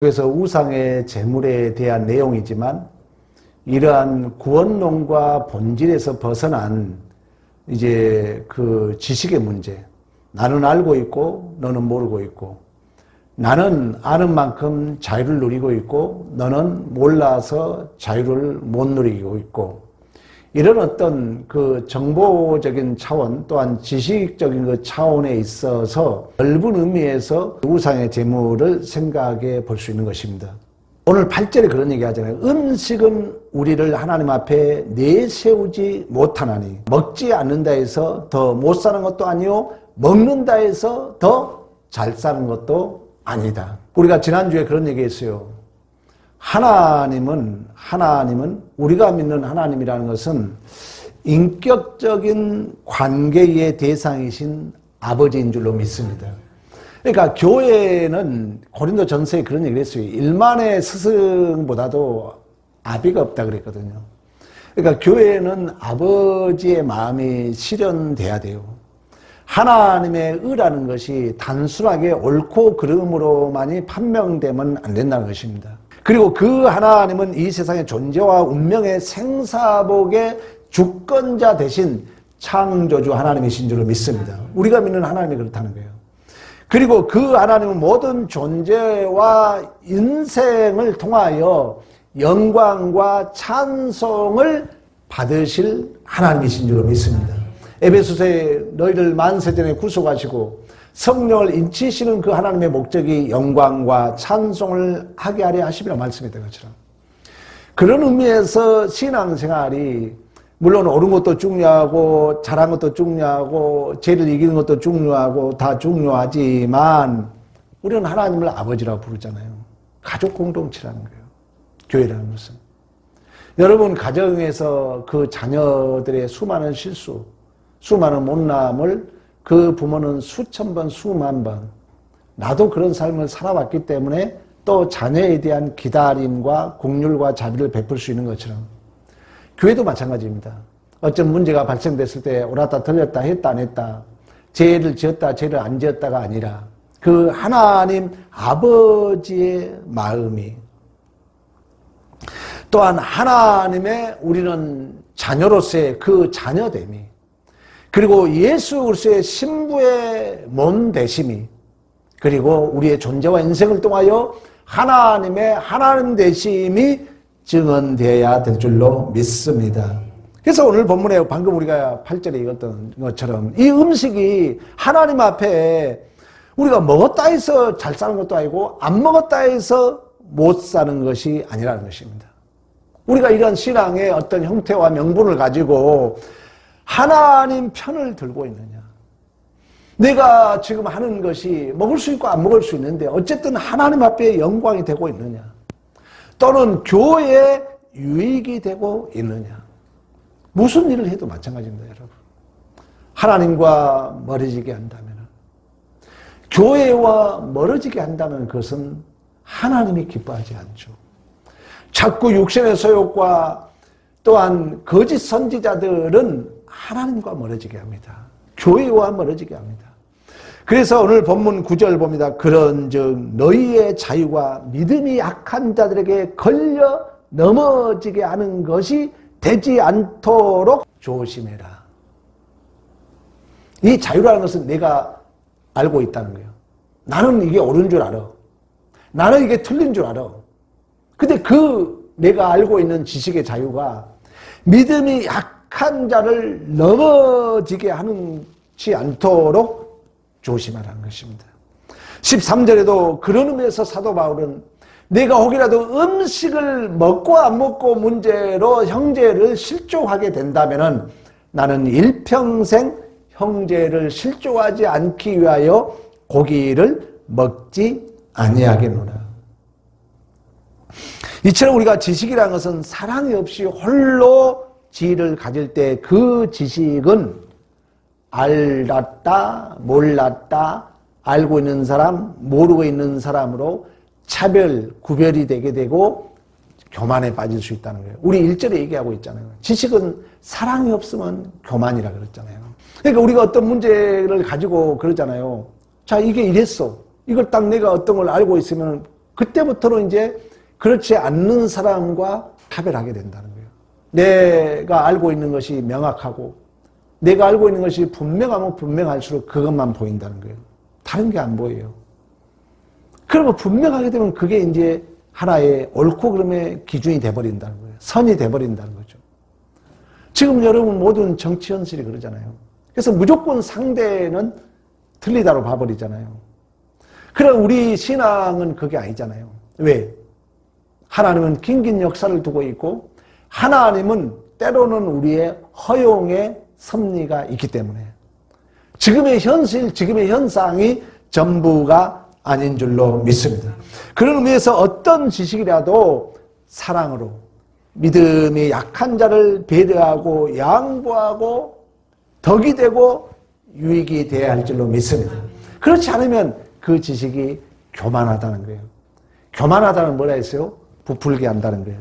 그래서 우상의 제물에 대한 내용이지만 이러한 구원론과 본질에서 벗어난 이제 그 지식의 문제. 나는 알고 있고 너는 모르고 있고, 나는 아는 만큼 자유를 누리고 있고 너는 몰라서 자유를 못 누리고 있고, 이런 어떤 그 정보적인 차원 또한 지식적인 그 차원에 있어서 넓은 의미에서 우상의 제물을 생각해 볼 수 있는 것입니다. 오늘 8절에 그런 얘기 하잖아요. 음식은 우리를 하나님 앞에 내세우지 못하나니, 먹지 않는다 해서 더 못 사는 것도 아니요 먹는다 해서 더 잘 사는 것도 아니다. 우리가 지난주에 그런 얘기 했어요. 하나님은 우리가 믿는 하나님이라는 것은 인격적인 관계의 대상이신 아버지인 줄로 믿습니다. 그러니까 교회는 고린도 전서에 그런 얘기를 했어요. 일만의 스승보다도 아비가 없다 그랬거든요. 그러니까 교회는 아버지의 마음이 실현돼야 돼요. 하나님의 의라는 것이 단순하게 옳고 그름으로만이 판명되면 안 된다는 것입니다. 그리고 그 하나님은 이 세상의 존재와 운명의 생사복의 주권자 대신 창조주 하나님이신 줄로 믿습니다. 우리가 믿는 하나님이 그렇다는 거예요. 그리고 그 하나님은 모든 존재와 인생을 통하여 영광과 찬송을 받으실 하나님이신 줄로 믿습니다. 에베소서에 너희를 만세전에 구속하시고 성령을 인치시는 그 하나님의 목적이 영광과 찬송을 하게 하려 하심이라 말씀했던 것처럼, 그런 의미에서 신앙생활이 물론 옳은 것도 중요하고 잘한 것도 중요하고 죄를 이기는 것도 중요하고 다 중요하지만 우리는 하나님을 아버지라고 부르잖아요. 가족 공동체라는 거예요. 교회라는 것은. 여러분 가정에서 그 자녀들의 수많은 실수, 수많은 못남을 그 부모는 수천 번, 수만 번, 나도 그런 삶을 살아왔기 때문에 또 자녀에 대한 기다림과 긍휼과 자비를 베풀 수 있는 것처럼 교회도 마찬가지입니다. 어떤 문제가 발생됐을 때 옳았다 틀렸다 했다 안 했다, 죄를 지었다 죄를 안 지었다가 아니라 그 하나님 아버지의 마음이, 또한 하나님의 우리는 자녀로서의 그 자녀됨이, 그리고 예수 그리스도의 신부의 몸 되심이, 그리고 우리의 존재와 인생을 통하여 하나님의 하나님 되심이 증언되어야 될 줄로 믿습니다. 그래서 오늘 본문에 방금 우리가 8절에 읽었던 것처럼 이 음식이 하나님 앞에 우리가 먹었다 해서 잘 사는 것도 아니고 안 먹었다 해서 못 사는 것이 아니라는 것입니다. 우리가 이런 신앙의 어떤 형태와 명분을 가지고 하나님 편을 들고 있느냐, 내가 지금 하는 것이 먹을 수 있고 안 먹을 수 있는데 어쨌든 하나님 앞에 영광이 되고 있느냐, 또는 교회에 유익이 되고 있느냐. 무슨 일을 해도 마찬가지입니다, 여러분. 하나님과 멀어지게 한다면, 교회와 멀어지게 한다면 그것은 하나님이 기뻐하지 않죠. 자꾸 육신의 소욕과 또한 거짓 선지자들은 하나님과 멀어지게 합니다. 교회와 멀어지게 합니다. 그래서 오늘 본문 9절 봅니다. 그런즉 너희의 자유가 믿음이 약한 자들에게 걸려 넘어지게 하는 것이 되지 않도록 조심해라. 이 자유라는 것은 내가 알고 있다는 거예요. 나는 이게 옳은 줄 알아. 나는 이게 틀린 줄 알아. 근데 그 내가 알고 있는 지식의 자유가 믿음이 약한 자를 넘어지게 하지 않도록 조심하라는 것입니다. 13절에도 그런 의미에서 사도 바울은 내가 혹이라도 음식을 먹고 안 먹고 문제로 형제를 실족하게 된다면 나는 일평생 형제를 실족하지 않기 위하여 고기를 먹지 아니하겠노라. 이처럼 우리가 지식이라는 것은 사랑이 없이 홀로 지혜를 가질 때 그 지식은 알았다, 몰랐다, 알고 있는 사람, 모르고 있는 사람으로 차별, 구별이 되게 되고 교만에 빠질 수 있다는 거예요. 우리 1절에 얘기하고 있잖아요. 지식은 사랑이 없으면 교만이라 그랬잖아요. 그러니까 우리가 어떤 문제를 가지고 그러잖아요. 자, 이게 이랬어. 이걸 딱 내가 어떤 걸 알고 있으면 그때부터는 이제 그렇지 않는 사람과 차별하게 된다는 거예요. 내가 알고 있는 것이 명확하고 내가 알고 있는 것이 분명하면 분명할수록 그것만 보인다는 거예요. 다른 게 안 보여요. 그러면 분명하게 되면 그게 이제 하나의 옳고 그름의 기준이 돼버린다는 거예요. 선이 돼버린다는 거죠. 지금 여러분 모든 정치 현실이 그러잖아요. 그래서 무조건 상대는 틀리다로 봐버리잖아요. 그럼 우리 신앙은 그게 아니잖아요. 왜? 하나님은 긴긴 역사를 두고 있고 하나님은 때로는 우리의 허용의 섭리가 있기 때문에 지금의 현실, 지금의 현상이 전부가 아닌 줄로 믿습니다. 그런 의미에서 어떤 지식이라도 사랑으로 믿음이 약한 자를 배려하고 양보하고 덕이 되고 유익이 되어야 할 줄로 믿습니다. 그렇지 않으면 그 지식이 교만하다는 거예요. 교만하다는 뭐라 했어요? 부풀게 한다는 거예요.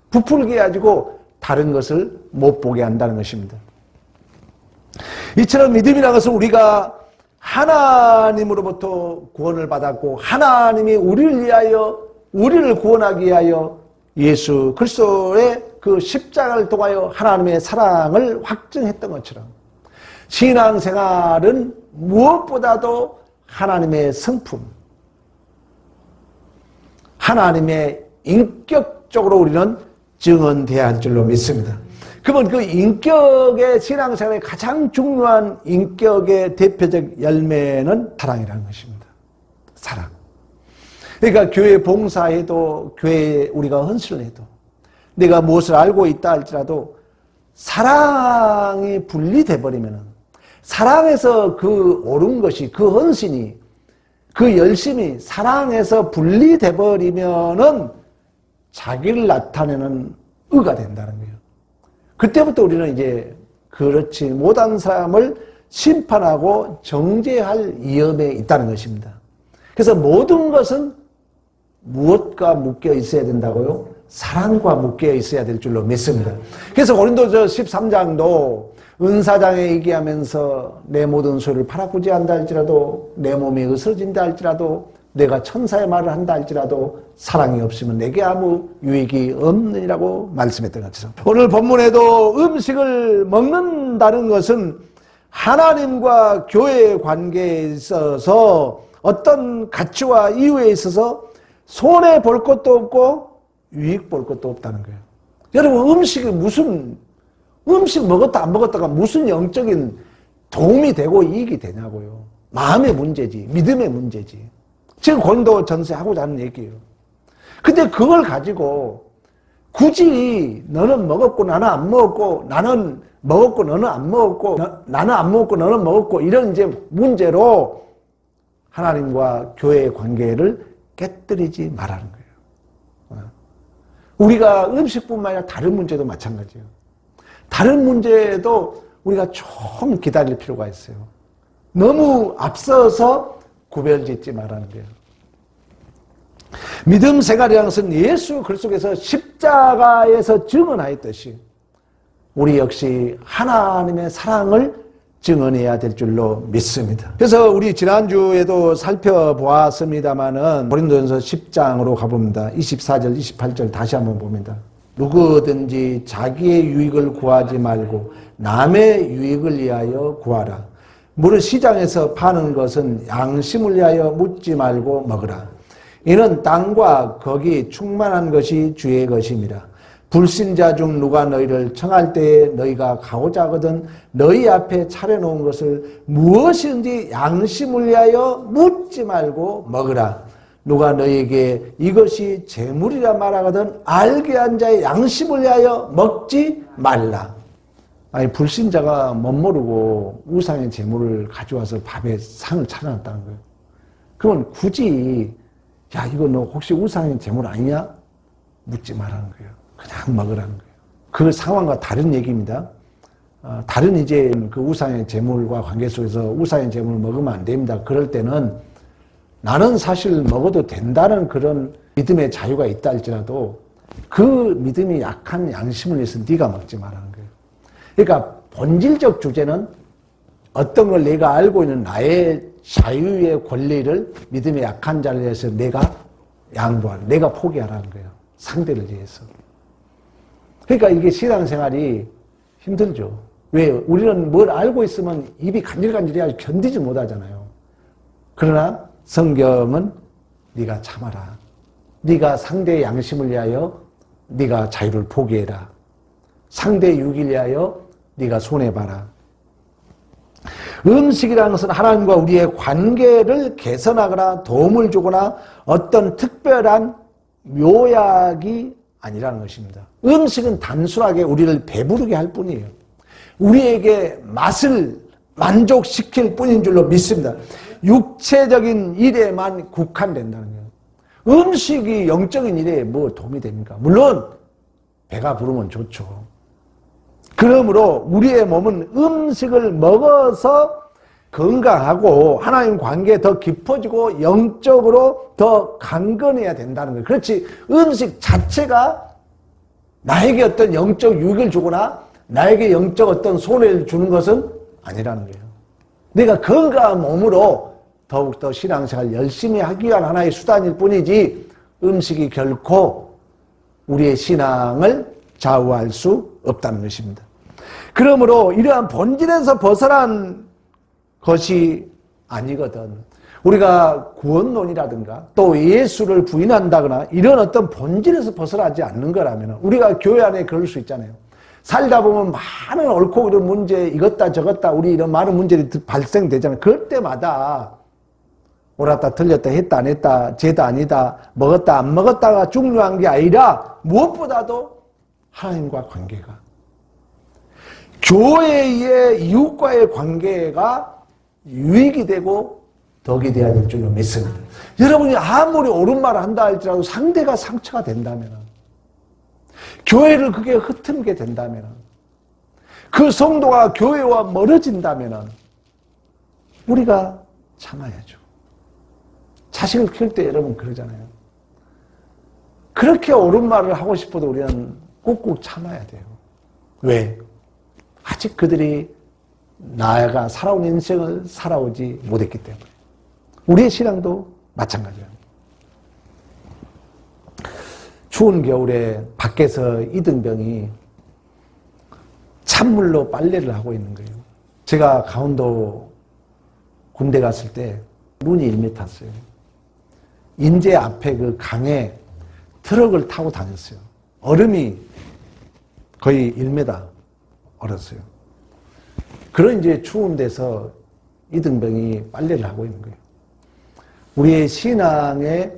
부풀게 가지고 다른 것을 못 보게 한다는 것입니다. 이처럼 믿음이라는 것은 우리가 하나님으로부터 구원을 받았고 하나님이 우리를 위하여 우리를 구원하기 위하여 예수 그리스도의 그 십자가를 통하여 하나님의 사랑을 확증했던 것처럼 신앙생활은 무엇보다도 하나님의 성품, 하나님의 인격적으로 우리는 증언돼야 할 줄로 믿습니다. 그러면 그 인격의 신앙생활의 가장 중요한 인격의 대표적 열매는 사랑이라는 것입니다. 사랑. 그러니까 교회 봉사해도 교회에 우리가 헌신을 해도 내가 무엇을 알고 있다 할지라도 사랑이 분리돼 버리면은 사랑에서 그 옳은 것이 그 헌신이 그 열심이 사랑에서 분리돼 버리면은 자기를 나타내는 의가 된다는 거예요. 그때부터 우리는 이제 그렇지 못한 사람을 심판하고 정죄할 위험에 있다는 것입니다. 그래서 모든 것은 무엇과 묶여 있어야 된다고요? 사랑과 묶여 있어야 될 줄로 믿습니다. 그래서 고린도서 13장도 은사장에 얘기하면서 내 모든 소유를 팔아구제한다 할지라도 내 몸이 으스러진다 할지라도 내가 천사의 말을 한다 할지라도 사랑이 없으면 내게 아무 유익이 없느니라고 말씀했던 것처럼 오늘 본문에도 음식을 먹는다는 것은 하나님과 교회의 관계에 있어서 어떤 가치와 이유에 있어서 손해 볼 것도 없고 유익 볼 것도 없다는 거예요. 여러분 음식이 무슨 음식 먹었다 안 먹었다가 무슨 영적인 도움이 되고 이익이 되냐고요. 마음의 문제지 믿음의 문제지. 지금 고린도 전서하고자 하는 얘기예요. 근데 그걸 가지고 굳이 너는 먹었고 나는 안 먹었고 나는 먹었고 너는 안 먹었고 나는 안 먹었고 너는 먹었고 이런 이제 문제로 하나님과 교회의 관계를 깨뜨리지 말라는 거예요. 우리가 음식뿐만 아니라 다른 문제도 마찬가지예요. 다른 문제도 우리가 좀 기다릴 필요가 있어요. 너무 앞서서 구별짓지 말라는 거예요. 믿음 생활이라는 것은 예수 그리스도께서 십자가에서 증언하였듯이 우리 역시 하나님의 사랑을 증언해야 될 줄로 믿습니다. 그래서 우리 지난주에도 살펴보았습니다마는 고린도전서 10장으로 가봅니다. 24절 28절 다시 한번 봅니다. 누구든지 자기의 유익을 구하지 말고 남의 유익을 위하여 구하라. 무릇 시장에서 파는 것은 양심을 위하여 묻지 말고 먹으라. 이는 땅과 거기 충만한 것이 주의 것임이라. 불신자 중 누가 너희를 청할 때에 너희가 가고자 하거든 너희 앞에 차려놓은 것을 무엇인지 양심을 위하여 묻지 말고 먹으라. 누가 너희에게 이것이 재물이라 말하거든 알게 한 자의 양심을 위하여 먹지 말라. 아니 불신자가 못 모르고 우상의 재물을 가져와서 밥에 상을 차려놨다는 거예요. 그러면 굳이 야 이거 너 혹시 우상의 재물 아니냐? 묻지 말라는 거예요. 그냥 먹으라는 거예요. 그 상황과 다른 얘기입니다. 다른 이제 그 우상의 재물과 관계 속에서 우상의 재물을 먹으면 안 됩니다. 그럴 때는 나는 사실 먹어도 된다는 그런 믿음의 자유가 있다 할지라도 그 믿음이 약한 양심을 위해서 네가 먹지 말라는 거예요. 그러니까 본질적 주제는 어떤 걸 내가 알고 있는 나의 자유의 권리를 믿음의 약한 자를 위해서 내가 양보하라. 내가 포기하라는 거예요. 상대를 위해서. 그러니까 이게 신앙생활이 힘들죠. 왜? 우리는 뭘 알고 있으면 입이 간질간질해야 견디지 못하잖아요. 그러나 성경은 네가 참아라. 네가 상대의 양심을 위하여 네가 자유를 포기해라. 상대의 유익을 위하여 네가 손해봐라. 음식이라는 것은 하나님과 우리의 관계를 개선하거나 도움을 주거나 어떤 특별한 묘약이 아니라는 것입니다. 음식은 단순하게 우리를 배부르게 할 뿐이에요. 우리에게 맛을 만족시킬 뿐인 줄로 믿습니다. 육체적인 일에만 국한된다는 거예요. 음식이 영적인 일에 뭐 도움이 됩니까? 물론 배가 부르면 좋죠. 그러므로 우리의 몸은 음식을 먹어서 건강하고 하나님 관계에 더 깊어지고 영적으로 더 강건해야 된다는 거예요. 그렇지 음식 자체가 나에게 어떤 영적 유익을 주거나 나에게 영적 어떤 손해를 주는 것은 아니라는 거예요. 내가 건강한 몸으로 더욱더 신앙생활 열심히 하기 위한 하나의 수단일 뿐이지 음식이 결코 우리의 신앙을 좌우할 수 없다는 것입니다. 그러므로 이러한 본질에서 벗어난 것이 아니거든. 우리가 구원론이라든가 또 예수를 부인한다거나 이런 어떤 본질에서 벗어나지 않는 거라면 우리가 교회 안에 그럴 수 있잖아요. 살다 보면 많은 옳고 그른 문제 이것다 저것다 우리 이런 많은 문제들이 발생되잖아요. 그럴 때마다 옳았다 틀렸다 했다 안 했다 죄다 아니다 먹었다 안 먹었다가 중요한 게 아니라 무엇보다도 하나님과 관계가 교회의 이웃과의 관계가 유익이 되고 덕이 되어야 될 줄로 믿습니다. 여러분이 아무리 옳은 말을 한다 할지라도 상대가 상처가 된다면 교회를 그게 흩트게 된다면 그 성도가 교회와 멀어진다면 우리가 참아야죠. 자식을 키울 때 여러분 그러잖아요. 그렇게 옳은 말을 하고 싶어도 우리는 꾹꾹 참아야 돼요. 왜? 아직 그들이 나아가 살아온 인생을 살아오지 못했기 때문에. 우리의 신앙도 마찬가지예요. 추운 겨울에 밖에서 이등병이 찬물로 빨래를 하고 있는 거예요. 제가 강원도 군대 갔을 때 눈이 1m 탔어요. 인제 앞에 그 강에 트럭을 타고 다녔어요. 얼음이 거의 1m 얼었어요. 그런 이제 추운 데서 이등병이 빨래를 하고 있는 거예요. 우리의 신앙에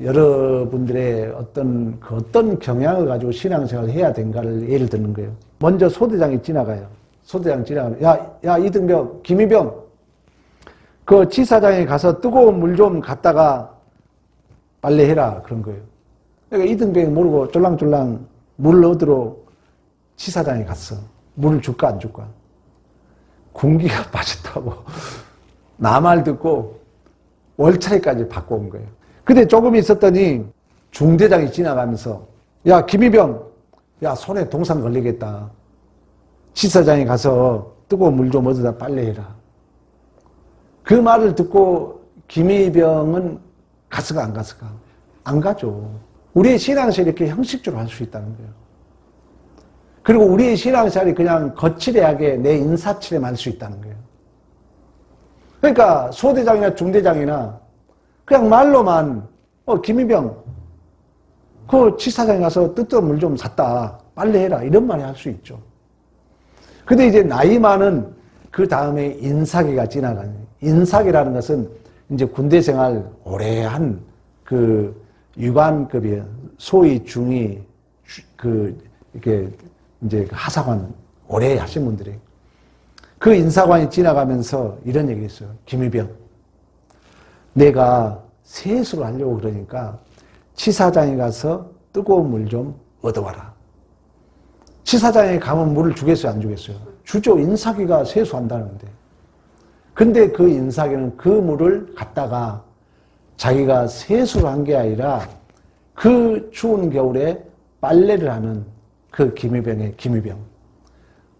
여러분들의 어떤 경향을 가지고 신앙생활을 해야 된가를 예를 드는 거예요. 먼저 소대장이 지나가요. 소대장 지나가면 야 이등병 김이병 그 지사장에 가서 뜨거운 물 좀 갖다가 빨래해라 그런 거예요. 그러니까 이등병이 모르고 쫄랑쫄랑 물을 얻으러 지사장에 갔어. 물을 줄까 안 줄까? 군기가 빠졌다고 나 말 듣고 월차에까지 바꿔 온 거예요. 근데 조금 있었더니 중대장이 지나가면서 야 김이병 야 손에 동상 걸리겠다. 지사장에 가서 뜨거운 물 좀 얻어다 빨래해라. 그 말을 듣고 김이병은 갔을까 안 갔을까? 안 가죠. 우리의 신앙생활이 이렇게 형식적으로 할 수 있다는 거예요. 그리고 우리의 신앙생활이 그냥 거칠하게 내 인사치레만 할 수 있다는 거예요. 그러니까 소대장이나 중대장이나 그냥 말로만 김이병 그 지사장에 가서 뜨거운 물 좀 샀다 빨래해라 이런 말을 할 수 있죠. 근데 이제 나이 많은 그 다음에 인사기가 지나가는 인사기라는 것은 이제 군대 생활 오래 한 그 유관급이에요. 소위 중위 이렇게 이제 하사관 오래 하신 분들이 그 인사관이 지나가면서 이런 얘기 했어요. 김이병 내가 세수를 하려고 그러니까 치사장에 가서 뜨거운 물 좀 얻어와라. 치사장에 가면 물을 주겠어요 안 주겠어요? 주죠. 인사기가 세수한다는데. 근데 그 인사기는 그 물을 갖다가 자기가 세수를 한 게 아니라 그 추운 겨울에 빨래를 하는 그 김이병의 김이병.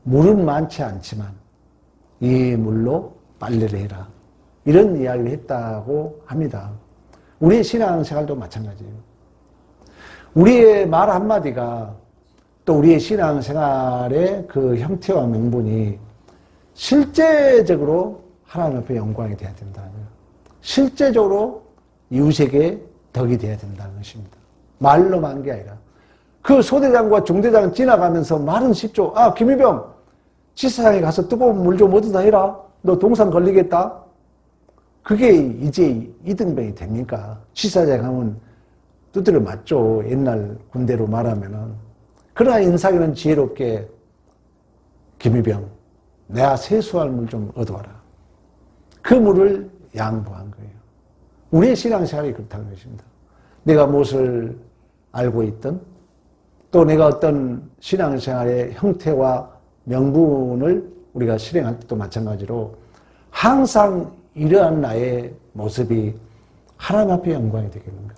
물은 많지 않지만 이 물로 빨래를 해라. 이런 이야기를 했다고 합니다. 우리의 신앙생활도 마찬가지예요. 우리의 말 한마디가 또 우리의 신앙생활의 그 형태와 명분이 실제적으로 하나님 앞에 영광이 되어야 된다는 거예요. 실제적으로 이웃에게 덕이 되어야 된다는 것입니다. 말로만 한 게 아니라. 그 소대장과 중대장 지나가면서 말은 쉽죠. 아, 김일병, 지사장에 가서 뜨거운 물 좀 얻어다 해라. 너 동상 걸리겠다. 그게 이제 이등병이 됩니까? 지사장 하면 두드려 맞죠. 옛날 군대로 말하면은. 그러나 인사기는 지혜롭게 김일병, 내가 세수할 물 좀 얻어와라. 그 물을 양보한 거예요. 우리의 신앙생활이 그렇다는 것입니다. 내가 무엇을 알고 있든 또 내가 어떤 신앙생활의 형태와 명분을 우리가 실행할 때도 마찬가지로 항상 이러한 나의 모습이 하나님 앞에 영광이 되겠는가?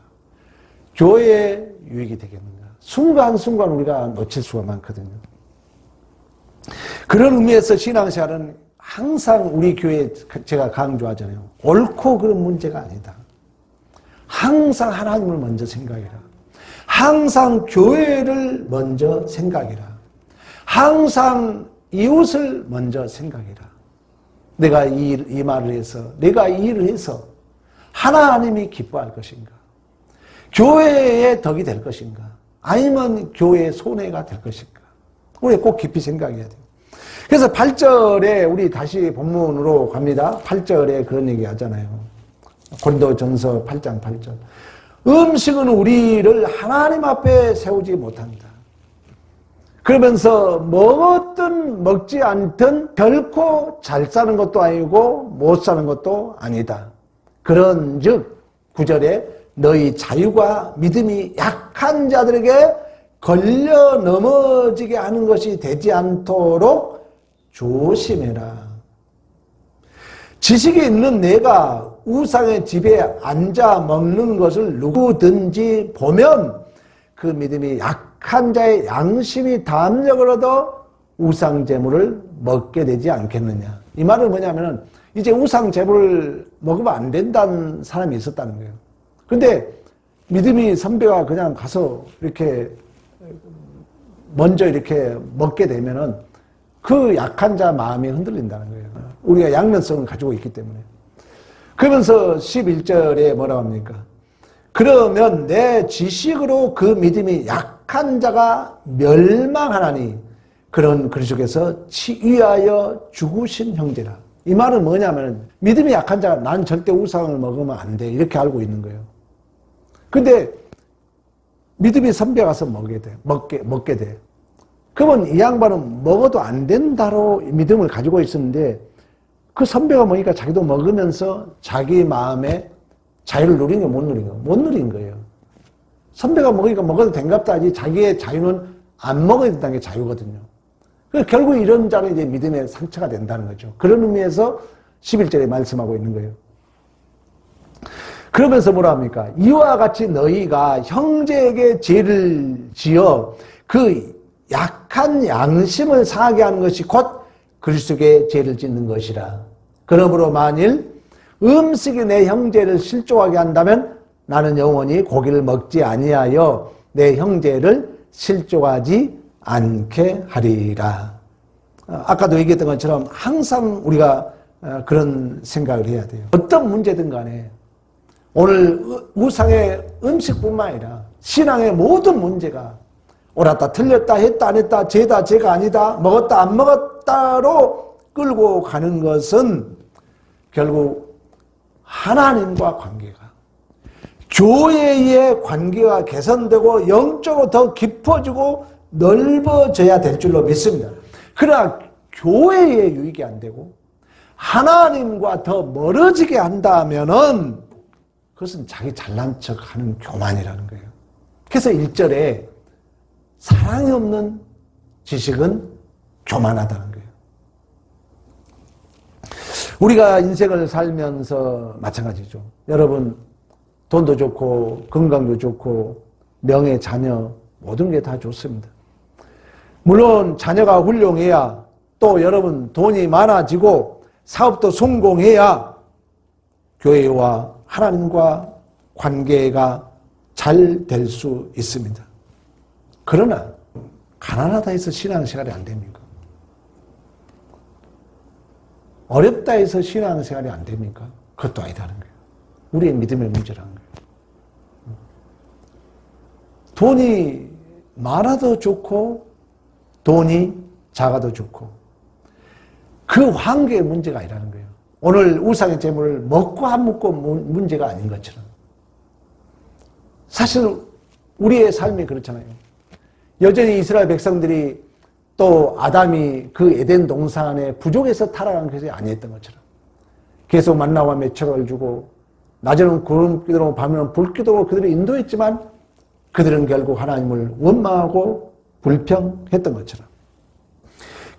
교회의 유익이 되겠는가? 순간순간 우리가 놓칠 수가 많거든요. 그런 의미에서 신앙생활은 항상 우리 교회에 제가 강조하잖아요. 옳고 그런 문제가 아니다. 항상 하나님을 먼저 생각해라. 항상 교회를 먼저 생각해라. 항상 이웃을 먼저 생각해라. 내가 이 말을 해서, 내가 이 일을 해서 하나님이 기뻐할 것인가? 교회의 덕이 될 것인가? 아니면 교회의 손해가 될 것인가? 우리 꼭 깊이 생각해야 돼요. 그래서 8절에 우리 다시 본문으로 갑니다. 8절에 그런 얘기 하잖아요. 고린도전서 8장 8절. 음식은 우리를 하나님 앞에 세우지 못한다. 그러면서 먹었든 먹지 않든 결코 잘 사는 것도 아니고 못 사는 것도 아니다. 그런즉 9절에 너희 자유가 믿음이 약한 자들에게 걸려 넘어지게 하는 것이 되지 않도록 조심해라. 지식이 있는 내가 우상의 집에 앉아 먹는 것을 누구든지 보면 그 믿음이 약한 자의 양심이 담력을 얻어 우상 제물을 먹게 되지 않겠느냐. 이 말은 뭐냐면은 이제 우상 제물을 먹으면 안 된다는 사람이 있었다는 거예요. 근데 믿음이 선배가 그냥 가서 이렇게 먼저 이렇게 먹게 되면은 그 약한 자 마음이 흔들린다는 거예요. 우리가 양면성을 가지고 있기 때문에. 그러면서 11절에 뭐라고 합니까? 그러면 내 지식으로 그 믿음이 약한 자가 멸망하나니 그런 그리스도께서 위하여 죽으신 형제라. 이 말은 뭐냐면 믿음이 약한 자가 난 절대 우상을 먹으면 안 돼. 이렇게 알고 있는 거예요. 근데 믿음이 선배가서 먹게 돼. 그러면 이 양반은 먹어도 안 된다로 믿음을 가지고 있었는데 그 선배가 먹으니까 자기도 먹으면서 자기 마음에 자유를 누린 거 못 누린 거? 못 누린 거예요. 선배가 먹으니까 먹어도 된갑다 하지 자기의 자유는 안 먹어야 된다는 게 자유거든요. 결국 이런 자는 이제 믿음의 상처가 된다는 거죠. 그런 의미에서 11절에 말씀하고 있는 거예요. 그러면서 뭐라 합니까? 이와 같이 너희가 형제에게 죄를 지어 그 약한 양심을 상하게 하는 것이 곧 그리스도께 죄를 짓는 것이라. 그러므로 만일 음식이 내 형제를 실족하게 한다면 나는 영원히 고기를 먹지 아니하여 내 형제를 실족하지 않게 하리라. 아까도 얘기했던 것처럼 항상 우리가 그런 생각을 해야 돼요. 어떤 문제든 간에 오늘 우상의 음식뿐만 아니라 신앙의 모든 문제가 옳았다 틀렸다 했다 안 했다 죄다 죄가 아니다 먹었다 안 먹었다로 끌고 가는 것은 결국 하나님과 관계가 교회의 관계가 개선되고 영적으로 더 깊어지고 넓어져야 될 줄로 믿습니다. 그러나 교회의 유익이 안 되고 하나님과 더 멀어지게 한다면은 그것은 자기 잘난 척하는 교만이라는 거예요. 그래서 1절에 사랑이 없는 지식은 교만하다는 거예요. 우리가 인생을 살면서 마찬가지죠. 여러분 돈도 좋고 건강도 좋고 명예 자녀 모든 게 다 좋습니다. 물론 자녀가 훌륭해야 또 여러분 돈이 많아지고 사업도 성공해야 교회와 하나님과 관계가 잘 될 수 있습니다. 그러나 가난하다 해서 신앙생활이 안 됩니까? 어렵다 해서 신앙생활이 안 됩니까? 그것도 아니다는 거예요. 우리의 믿음의 문제라는 거예요. 돈이 많아도 좋고 돈이 작아도 좋고 그 관계의 문제가 아니라는 거예요. 오늘 우상의 재물을 먹고 안 먹고 문제가 아닌 것처럼 사실 우리의 삶이 그렇잖아요. 여전히 이스라엘 백성들이 또 아담이 그 에덴 동산에 부족해서 타락한 것이 아니었던 것처럼 계속 만나와 매초를 주고 낮에는 구름 기둥으로 밤에는 불 기둥으로 그들을 인도했지만 그들은 결국 하나님을 원망하고 불평했던 것처럼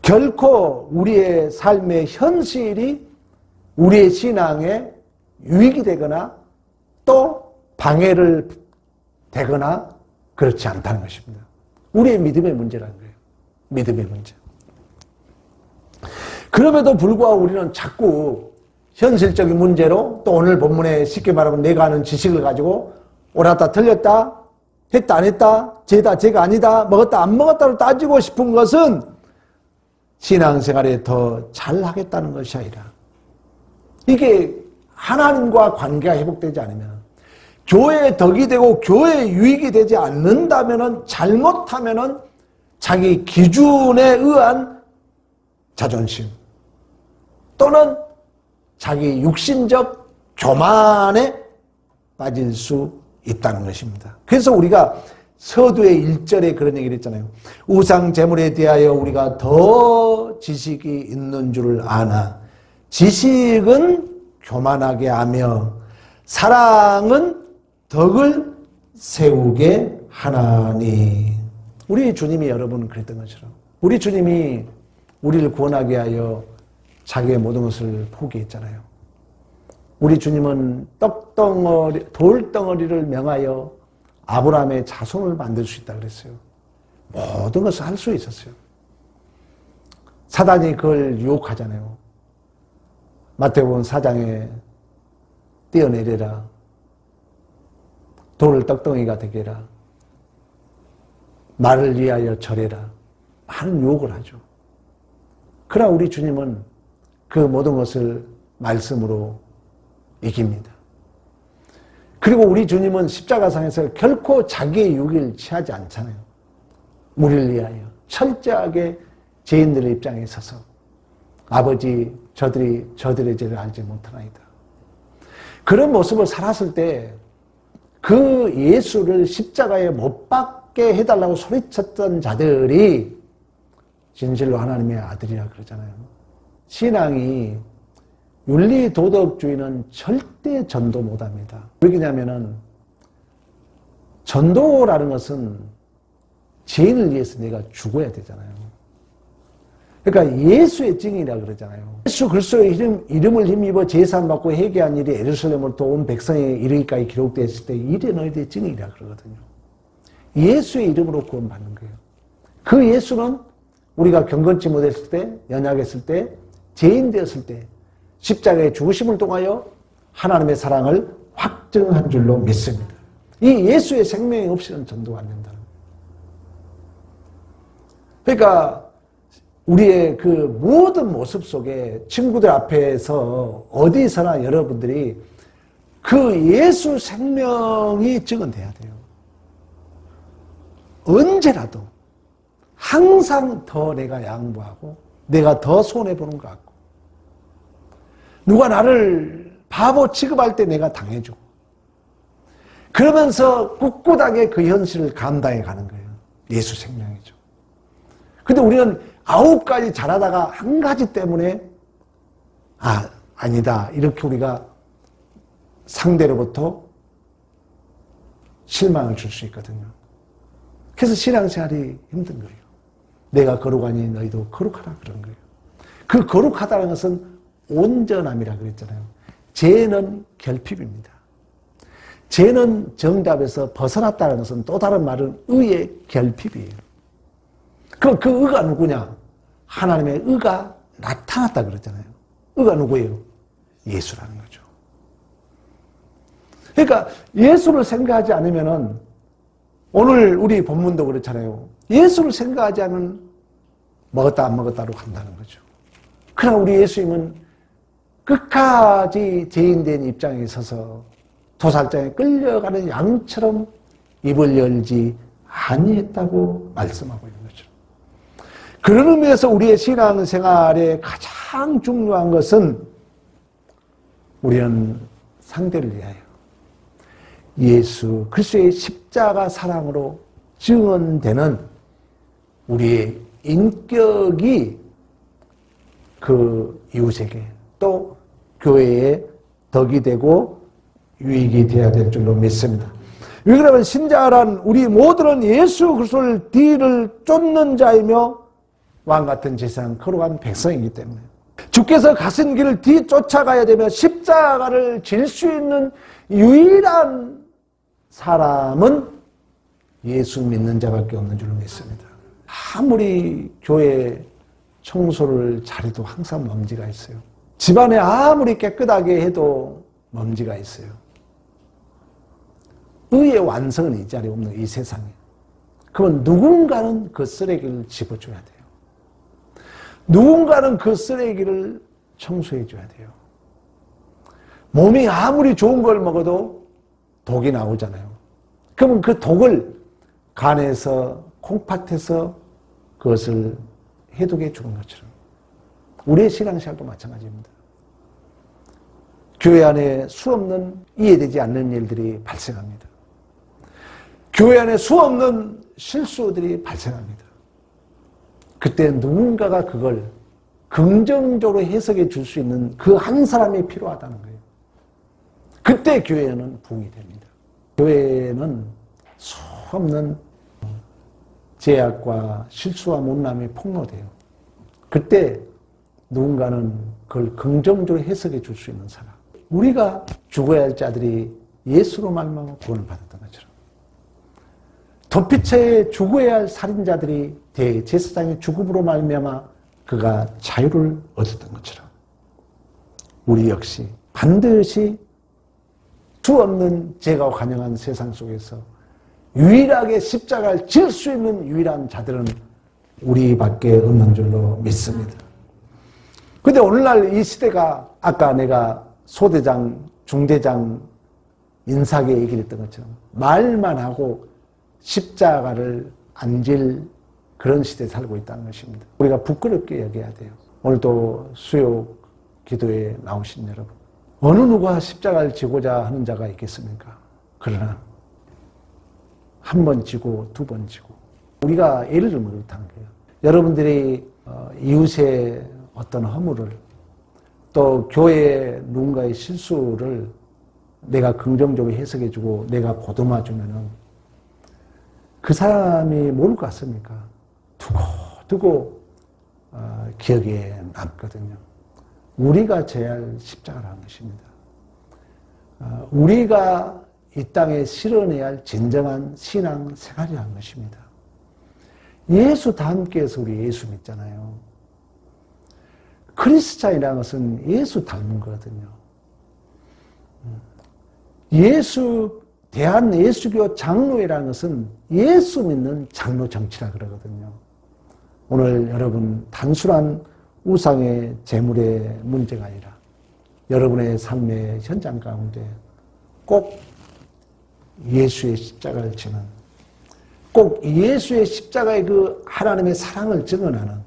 결코 우리의 삶의 현실이 우리의 신앙에 유익이 되거나 또 방해를 되거나 그렇지 않다는 것입니다. 우리의 믿음의 문제라는 거예요. 믿음의 문제. 그럼에도 불구하고 우리는 자꾸 현실적인 문제로 또 오늘 본문에 쉽게 말하면 내가 아는 지식을 가지고 옳았다 틀렸다 했다 안 했다 쟤다 쟤가 아니다 먹었다 안 먹었다로 따지고 싶은 것은 신앙생활에 더 잘하겠다는 것이 아니라 이게 하나님과 관계가 회복되지 않으면 교회의 덕이 되고 교회의 유익이 되지 않는다면 잘못하면 자기 기준에 의한 자존심 또는 자기 육신적 교만에 빠질 수 있다는 것입니다. 그래서 우리가 서두의 1절에 그런 얘기를 했잖아요. 우상 제물에 대하여 우리가 더 지식이 있는 줄을 아나 지식은 교만하게 하며 사랑은 덕을 세우게 하나니. 우리 주님이 여러분 그랬던 것처럼 우리 주님이 우리를 구원하게 하여 자기의 모든 것을 포기했잖아요. 우리 주님은 돌덩어리를 명하여 아브라함의 자손을 만들 수 있다고 그랬어요. 모든 것을 할 수 있었어요. 사단이 그걸 유혹하잖아요. 마태복음 4장에 뛰어내려라. 돌을 떡덩이가 되게 해라. 말을 위하여 절해라. 많은 유혹을 하죠. 그러나 우리 주님은 그 모든 것을 말씀으로 이깁니다. 그리고 우리 주님은 십자가상에서 결코 자기의 유익을 취하지 않잖아요. 우리를 위하여 철저하게 죄인들의 입장에 서서 아버지 저들이 저들의 죄를 알지 못하나이다. 그런 모습을 살았을 때 그 예수를 십자가에 못 박게 해달라고 소리쳤던 자들이 진실로 하나님의 아들이라 그러잖아요. 신앙이 윤리도덕주의는 절대 전도 못합니다. 왜냐하면 전도라는 것은 죄인을 위해서 내가 죽어야 되잖아요. 그러니까 예수의 증인이라 그러잖아요. 예수 그리스도의 이름을 힘입어 제사함받고 회개한 일이 예루살렘으로부터 온 백성에 이르기까지 기록되었을 때 이래 너희들의 증인이라 그러거든요. 예수의 이름으로 구원받는 거예요. 그 예수는 우리가 경건치 못했을 때, 연약했을 때, 죄인 되었을 때 십자가의 죽으심을 통하여 하나님의 사랑을 확증한 줄로 믿습니다. 이 예수의 생명이 없이는 전도가 안 된다는 거예요. 그러니까 우리의 그 모든 모습 속에 친구들 앞에서 어디서나 여러분들이 그 예수 생명이 증언돼야 돼요. 언제라도 항상 더 내가 양보하고 내가 더 손해보는 것 같고 누가 나를 바보 취급할 때 내가 당해주고 그러면서 꿋꿋하게 그 현실을 감당해 가는 거예요. 예수 생명이죠. 근데 우리는 9가지 잘하다가 한 가지 때문에 아니다 이렇게 우리가 상대로부터 실망을 줄 수 있거든요. 그래서 신앙생활이 힘든 거예요. 내가 거룩하니 너희도 거룩하라 그런 거예요. 그 거룩하다는 것은 온전함이라 그랬잖아요. 죄는 결핍입니다. 죄는 정답에서 벗어났다는 것은 또 다른 말은 의의 결핍이에요. 그럼 그 의가 누구냐? 하나님의 의가 나타났다 그랬잖아요. 의가 누구예요? 예수라는 거죠. 그러니까 예수를 생각하지 않으면은 오늘 우리 본문도 그렇잖아요. 예수를 생각하지 않으면 먹었다 안 먹었다로 간다는 거죠. 그러나 우리 예수님은 끝까지 죄인된 입장에 서서 도살장에 끌려가는 양처럼 입을 열지 아니했다고 말씀하고 있는 거죠. 그런 의미에서 우리의 신앙생활에 가장 중요한 것은 우리는 상대를 위하여 예수 그리스도의 십자가 사랑으로 증언되는 우리의 인격이 그 이웃에게 또 교회에 덕이 되고 유익이 되어야 될 줄로 믿습니다. 왜 그러면 신자란 우리 모두는 예수 그리스도를 뒤를 쫓는 자이며 왕같은 제사장 거룩한 백성이기 때문에 주께서 가신 길을 뒤쫓아가야 되며 십자가를 질 수 있는 유일한 사람은 예수 믿는 자밖에 없는 줄로 믿습니다. 아무리 교회 청소를 잘해도 항상 먼지가 있어요. 집안에 아무리 깨끗하게 해도 먼지가 있어요. 의의 완성은 이 자리에 없는 이 세상에. 그러면 누군가는 그 쓰레기를 집어줘야 돼요. 누군가는 그 쓰레기를 청소해 줘야 돼요. 몸이 아무리 좋은 걸 먹어도 독이 나오잖아요. 그러면 그 독을 간에서 콩팥에서 그것을 해독해 주는 것처럼 우리의 신앙생활도 마찬가지입니다. 교회 안에 수없는 이해되지 않는 일들이 발생합니다. 교회 안에 수없는 실수들이 발생합니다. 그때 누군가가 그걸 긍정적으로 해석해 줄 수 있는 그 한 사람이 필요하다는 거예요. 그때 교회는 부흥이 됩니다. 교회는 수없는 죄악과 실수와 못남이 폭로돼요. 그때 누군가는 그걸 긍정적으로 해석해 줄 수 있는 사람. 우리가 죽어야 할 자들이 예수로 말미암아 구원을 받았던 것처럼 도피처에 죽어야 할 살인자들이 대제사장의 죽음으로 말미암아 그가 자유를 얻었던 것처럼 우리 역시 반드시 수없는 죄가 관영한 세상 속에서 유일하게 십자가를 질 수 있는 유일한 자들은 우리밖에 없는 줄로 믿습니다. 그런데 오늘날 이 시대가 아까 내가 소대장, 중대장 인사계 얘기를 했던 것처럼 말만 하고 십자가를 안 질 그런 시대에 살고 있다는 것입니다. 우리가 부끄럽게 여겨야 돼요. 오늘도 수요 기도에 나오신 여러분, 어느 누가 십자가를 지고자 하는 자가 있겠습니까? 그러나 한 번 지고 두 번 지고 우리가 예를 들면 그렇다는 거예요. 여러분들이 이웃의 어떤 허물을 또 교회의 누군가의 실수를 내가 긍정적으로 해석해주고 내가 보듬어주면은 그 사람이 뭘 것 같습니까? 두고 기억에 남거든요. 우리가 져야 할 십자가라는 것입니다. 우리가 이 땅에 실현해야 할 진정한 신앙 생활이라는 것입니다. 예수 닮게 해서 우리 예수 믿잖아요. 크리스찬이라는 것은 예수 닮은 거거든요. 대한예수교 장로회라는 것은 예수 믿는 장로 정치라 그러거든요. 오늘 여러분 단순한 우상의 재물의 문제가 아니라 여러분의 삶의 현장 가운데 꼭 예수의 십자가를 지는, 꼭 예수의 십자가의 그 하나님의 사랑을 증언하는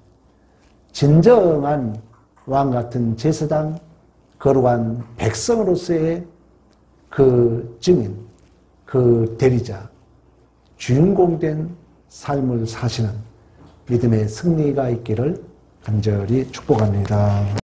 진정한 왕같은 제사장, 거룩한 백성으로서의 그 증인, 그 대리자, 주인공된 삶을 사시는 믿음의 승리가 있기를 간절히 축복합니다.